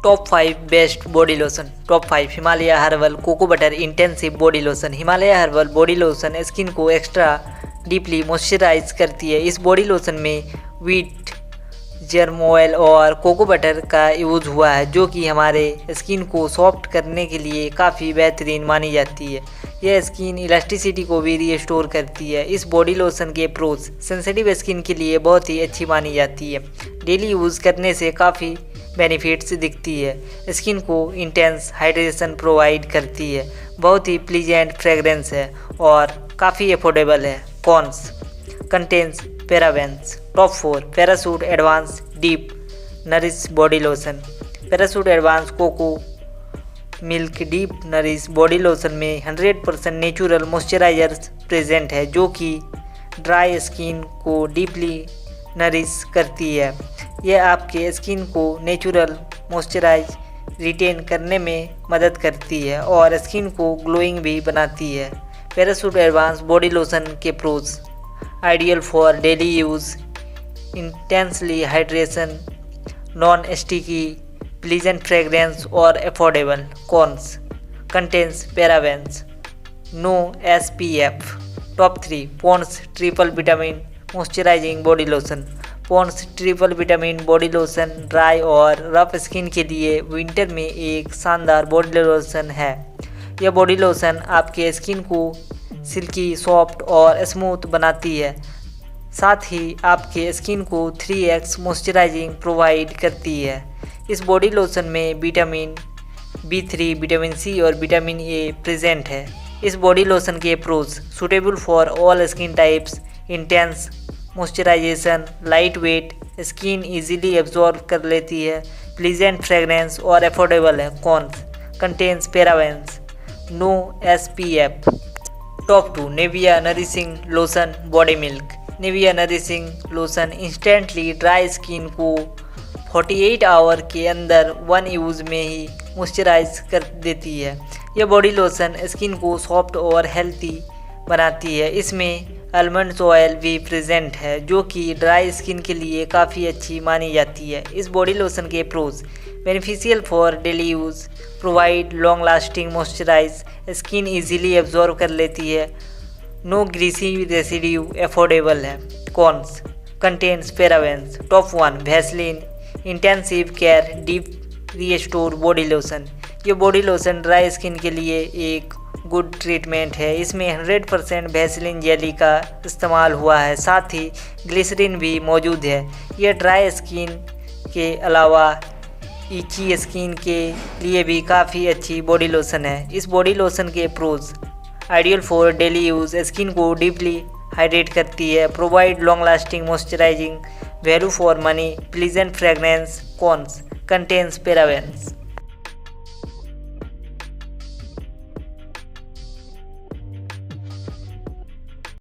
Top 5 best body lotion. Top 5 Himalaya herbal cocoa butter intensive body lotion. Himalaya herbal body lotion skin को extra deeply moisturise करती है। इस body lotion में wheat germ oil और cocoa butter का use हुआ है, जो कि हमारे स्किन को सॉफ्ट करने के लिए काफ़ी बेहतरीन मानी जाती है। यह स्किन इलास्टिसिटी को भी रिस्टोर करती है। इस बॉडी लोशन के प्रोज सेंसिटिव स्किन के लिए बहुत ही अच्छी मानी जाती है। डेली यूज़ करने से काफ़ी बेनिफिट्स दिखती है। स्किन को इंटेंस हाइड्रेशन प्रोवाइड करती है। बहुत ही प्लीजेंट फ्रेगरेंस है और काफ़ी अफोर्डेबल है। Cons contains parabens. Top 4 Parachute advance deep nourish body lotion. Parachute advance cocoa milk deep nourish body lotion में 100% नेचुरल मॉइस्चराइजर्स प्रेजेंट है, जो कि ड्राई स्किन को डीपली नरिश करती है। यह आपके स्किन को नेचुरल मॉइस्चराइज रिटेन करने में मदद करती है और स्किन को ग्लोइंग भी बनाती है। पैराशूट एडवांस बॉडी लोशन के pros ideal for daily use, intensely hydration, non sticky, pleasant fragrance और affordable. Cons contains parabens, no SPF। Top 3 Pond's triple vitamin moisturising body lotion. Pond's triple vitamin body lotion dry और rough skin के लिए winter में एक शानदार body lotion है। यह body lotion आपके स्किन को सिल्की, सॉफ्ट और स्मूथ बनाती है, साथ ही आपके स्किन को 3x मॉइस्चराइजिंग प्रोवाइड करती है। इस बॉडी लोशन में विटामिन B3, विटामिन C और विटामिन A प्रेजेंट है। इस बॉडी लोशन के pros suitable for all skin types, intense moisturisation, lightweight, skin easily absorb कर लेती है, प्लीजेंट फ्रेगरेंस और अफोर्डेबल है। Cons contains parabens, no SPF। Top 2 Nivea nourishing lotion body milk. Nivea nourishing lotion instantly dry skin को 48 our के अंदर 1 use में ही moisturise कर देती है। यह बॉडी लोशन स्किन को सॉफ्ट और हेल्थी बनाती है। इसमें आलमंड ऑयल भी प्रेजेंट है, जो कि ड्राई स्किन के लिए काफ़ी अच्छी मानी जाती है। इस बॉडी लोशन के pros beneficial for daily use, provide long lasting moisturise, skin easily absorb कर लेती है, नो ग्रीसी रेसिड्यू, अफोर्डेबल है। Cons contains parabens. Top 1 Vaseline intensive care deep restore body lotion. ये बॉडी लोशन ड्राई स्किन के लिए एक good treatment है। इसमें 100% वैसलीन जेली का इस्तेमाल हुआ है, साथ ही ग्लिसरीन भी मौजूद है। यह ड्राई स्किन के अलावा इची स्किन के लिए भी काफ़ी अच्छी बॉडी लोशन है। इस बॉडी लोशन के pros ideal for daily use, skin को डीपली हाइड्रेट करती है, provide long lasting moisturising, value for money, pleasant fragrance. Cons contains parabens.